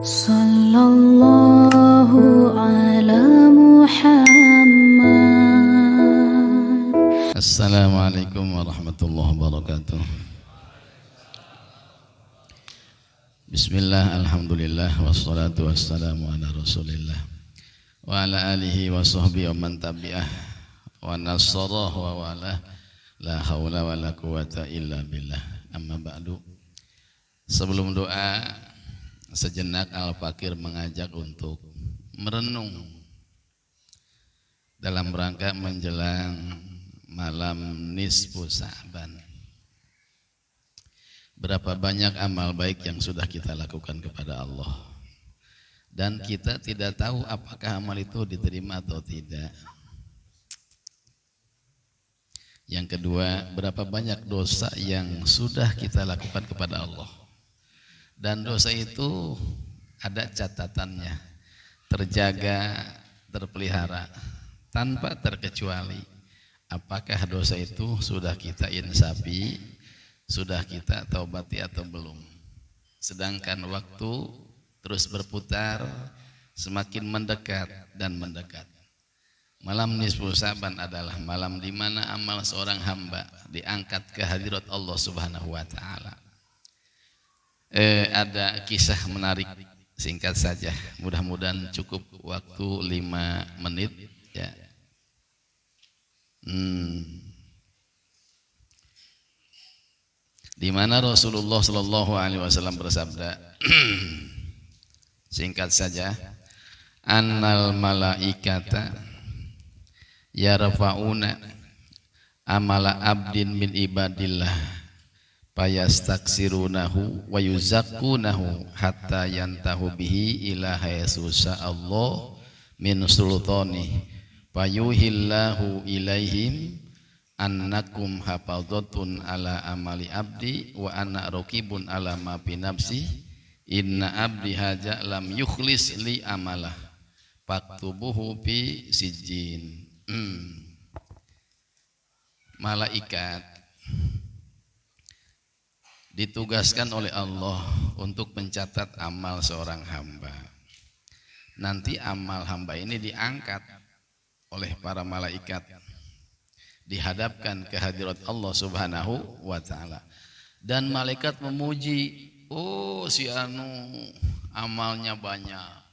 Sallallahu ala Muhammad. Assalamualaikum warahmatullahi wabarakatuh. Bismillah, alhamdulillah, wassalatu wassalamu ala rasulillah wa ala alihi wa sahbihi wa man tabi'ah wa nasarah wa wala la hawla wa la quwata illa billah. Amma ba'du. Sebelum doa, sejenak Al-Fakir mengajak untuk merenung dalam rangka menjelang malam nisfu Sa'ban. Berapa banyak amal baik yang sudah kita lakukan kepada Allah, dan kita tidak tahu apakah amal itu diterima atau tidak. Yang kedua, berapa banyak dosa yang sudah kita lakukan kepada Allah, dan dosa itu ada catatannya, terjaga, terpelihara, tanpa terkecuali. Apakah dosa itu sudah kita insafi, sudah kita taubati atau belum? Sedangkan waktu terus berputar, semakin mendekat dan mendekat. Malam nisfu Sa'ban adalah malam di mana amal seorang hamba diangkat ke hadirat Allah Subhanahu wa taala. Ada kisah menarik, singkat saja, mudah-mudahan cukup waktu 5 menit ya. Di mana Rasulullah Shallallahu Alaihi Wasallam bersabda, singkat saja, annal malaikata yarfa'una amala abdin min ibadillah fayastaksirunahu wa yuzakkunahu hatta yantahu bihi ila hayasusa Allah min sultani fayuhillahu ilaihim annakum hafadhatun ala amali abdi wa ana raqibun ala ma fi nafsi inna abdi haja lam yukhlis li amalah faktubuhu fi sijjin. Malaikat ditugaskan oleh Allah untuk mencatat amal seorang hamba. Nanti amal hamba ini diangkat oleh para malaikat, dihadapkan ke hadirat Allah Subhanahu wa taala. Dan malaikat memuji, oh si anu amalnya banyak.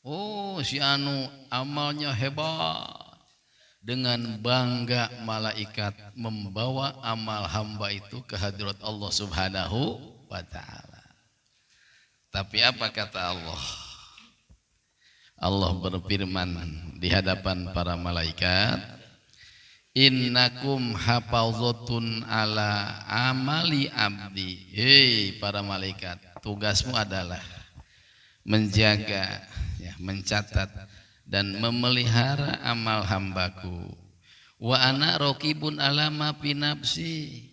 Oh si anu amalnya hebat. Dengan bangga malaikat membawa amal hamba itu ke hadirat Allah Subhanahu wa taala. Tapi apa kata Allah? Allah berfirman di hadapan para malaikat, innakum hafazatun ala amali abdi. Hei para malaikat, tugasmu adalah menjaga, ya, mencatat dan memelihara amal hambaku. Wa ana raqibun ala ma fi nafsi.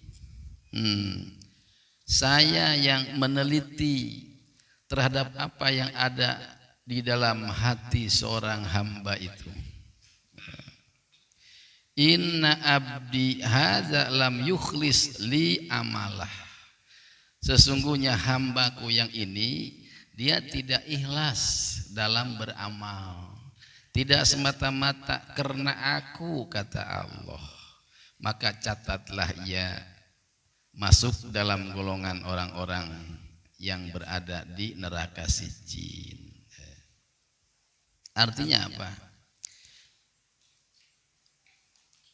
Saya yang meneliti terhadap apa yang ada di dalam hati seorang hamba itu. Inna abdi hadza lam yukhlis li amalah. Sesungguhnya hambaku yang ini, dia tidak ikhlas dalam beramal. Tidak semata-mata karena aku, kata Allah. Maka catatlah ia masuk dalam golongan orang-orang yang berada di neraka Sijjin. Artinya apa?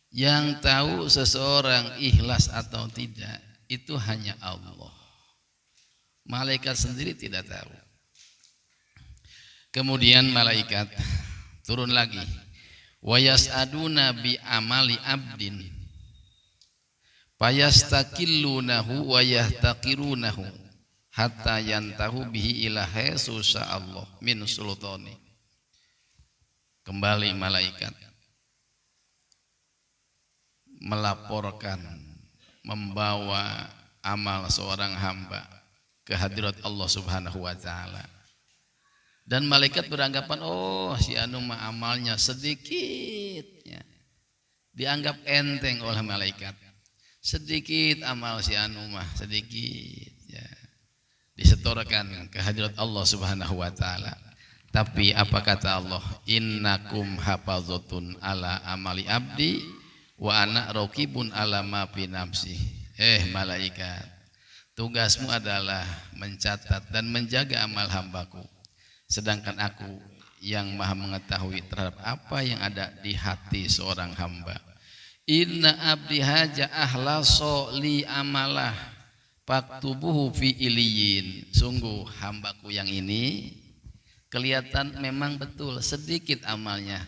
Yang tahu seseorang ikhlas atau tidak itu hanya Allah. Malaikat sendiri tidak tahu. Kemudian malaikat turun lagi, wa yas'aduna bi amali abdin fayastakillunahu wa yahtaqirunahu hatta yantahu bihi ila haysusa Allah min sultani. Kembali malaikat melaporkan, membawa amal seorang hamba ke hadirat Allah Subhanahu wa taala. Dan malaikat beranggapan, oh si anu mah amalnya sedikit, ya. Dianggap enteng oleh malaikat. Sedikit amal si anu mah, sedikit, ya. disetorkan ke hadirat Allah Subhanahu wa taala. Tapi apa kata Allah? Innakum hafazatun ala amali abdi wa ana raqibun ala ma fi nafsi. Malaikat, tugasmu adalah mencatat dan menjaga amal hambaku, sedangkan aku yang maha mengetahui terhadap apa yang ada di hati seorang hamba. Inna abdi haja ahlaso li amalah faktubuhu fi iliyin. Sungguh hambaku yang ini kelihatan memang betul sedikit amalnya,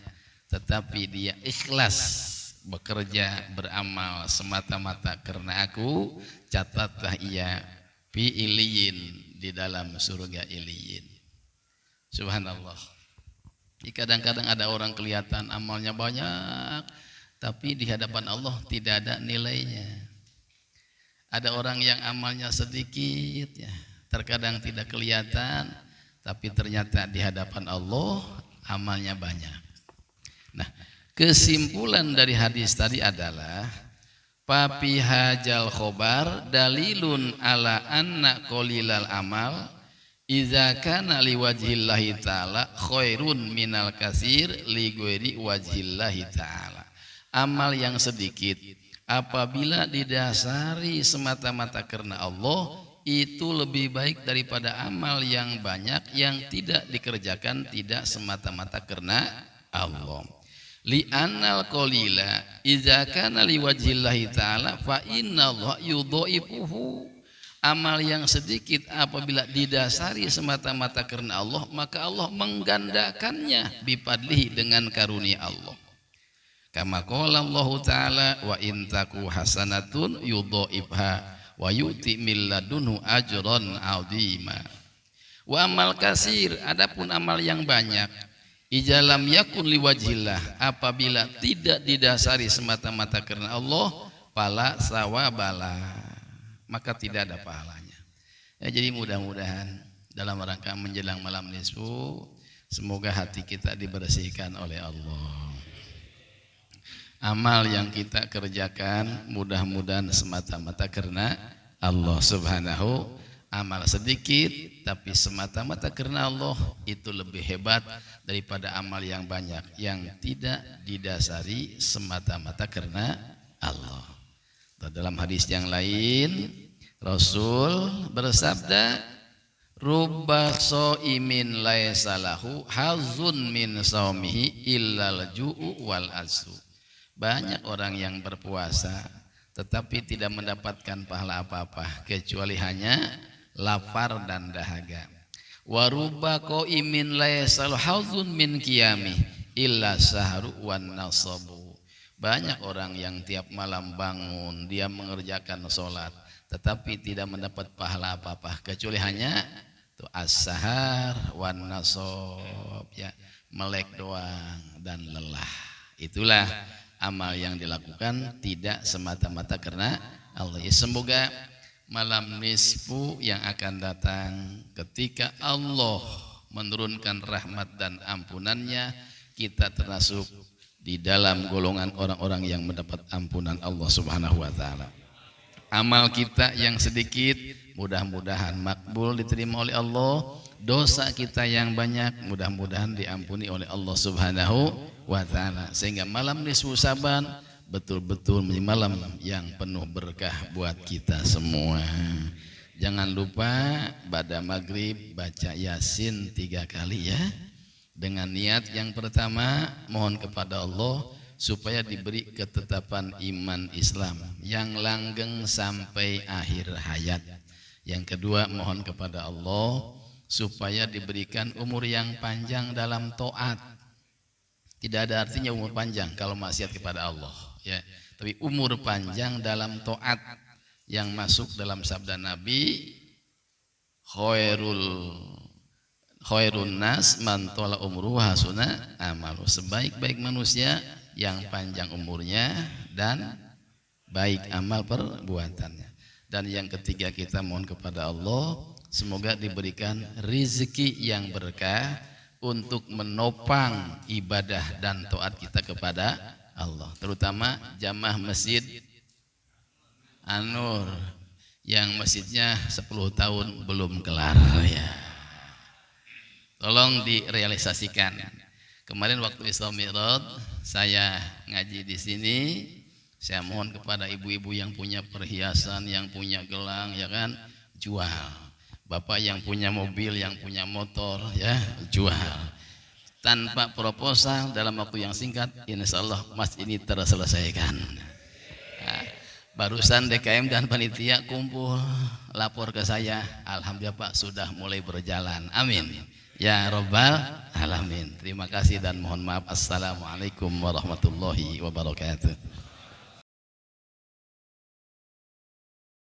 tetapi dia ikhlas bekerja beramal semata-mata karena aku, catatlah ia fi iliyin, di dalam surga iliyin. Subhanallah. Kadang-kadang ada orang kelihatan amalnya banyak, tapi di hadapan Allah tidak ada nilainya. Ada orang yang amalnya sedikit, ya, terkadang tidak kelihatan, tapi ternyata di hadapan Allah amalnya banyak. Nah, kesimpulan dari hadis tadi adalah papi hajal khobar dalilun ala anna qalilal amal idza kana liwajhillahi ta'ala khairun minal katsir li ghairi wajhillahi ta'ala. Amal yang sedikit apabila didasari semata-mata karena Allah itu lebih baik daripada amal yang banyak yang tidak dikerjakan tidak semata-mata karena Allah. Li annal qalila idza kana liwajhillahi ta'ala fa innallaha yudhaifuhu. Amal yang sedikit apabila didasari semata-mata karena Allah, maka Allah menggandakannya bifadlihi, dengan karunia Allah. Kama qala Allah Ta'ala wa in taku hasanatun yudhaifha wa yu'ti min ladunhu ajran 'azima. Wa amal kasir, adapun amal yang banyak, ijalam yakun liwajhillah, apabila tidak didasari semata-mata karena Allah, fala sawabala, maka tidak ada pahalanya. Ya, jadi mudah-mudahan dalam rangka menjelang malam nisfu, semoga hati kita dibersihkan oleh Allah. Amal yang kita kerjakan mudah-mudahan semata-mata karena Allah Subhanahu. Amal sedikit tapi semata-mata karena Allah itu lebih hebat daripada amal yang banyak yang tidak didasari semata-mata karena Allah. Dalam hadis yang lain Rasul bersabda, rubba shaimin laisa lahu hazun min shaumihi illal ju'u wal asu. Banyak orang yang berpuasa tetapi tidak mendapatkan pahala apa-apa kecuali hanya lapar dan dahaga. Wa rubba qaimin laisa lahu hazun min qiyami illa sahru wan nasabu. Banyak orang yang tiap malam bangun, dia mengerjakan sholat, tetapi tidak mendapat pahala apa-apa kecuali hanya as-sahar wan nasab, ya, melek doang dan lelah. Itulah amal yang dilakukan tidak semata-mata karena Allah. Ya, semoga malam nisfu yang akan datang ketika Allah menurunkan rahmat dan ampunannya, kita termasuk di dalam golongan orang-orang yang mendapat ampunan Allah Subhanahu wa taala. Amal kita yang sedikit mudah-mudahan makbul diterima oleh Allah. Dosa kita yang banyak mudah-mudahan diampuni oleh Allah Subhanahu wa taala, sehingga malam nisfu Saban betul-betul menjadi malam yang penuh berkah buat kita semua. Jangan lupa pada maghrib baca Yasin 3 kali, ya, dengan niat yang pertama mohon kepada Allah supaya diberi ketetapan iman Islam yang langgeng sampai akhir hayat. Yang kedua, mohon kepada Allah supaya diberikan umur yang panjang dalam taat. Tidak ada artinya umur panjang kalau maksiat kepada Allah, ya, tapi umur panjang dalam taat yang masuk dalam sabda Nabi, khairun nas man tola umruhu hasuna amalu. Sebaik-baik manusia yang panjang umurnya dan baik amal perbuatannya. Dan yang ketiga, kita mohon kepada Allah semoga diberikan rizki yang berkah untuk menopang ibadah dan taat kita kepada Allah, terutama jamaah Masjid An-Nur yang masjidnya 10 tahun belum kelar ya. Tolong direalisasikan. Kemarin waktu Isra Mi'raj saya ngaji di sini, saya mohon kepada ibu-ibu yang punya perhiasan, yang punya gelang ya kan, jual. Bapak yang punya mobil, yang punya motor ya, jual. Tanpa proposal dalam waktu yang singkat, insyaallah mas ini terselesaikan. Nah, barusan DKM dan panitia kumpul lapor ke saya, alhamdulillah Pak sudah mulai berjalan. Amin. Ya Rabbal Alamin. Terima kasih dan mohon maaf. Assalamualaikum warahmatullahi wabarakatuh.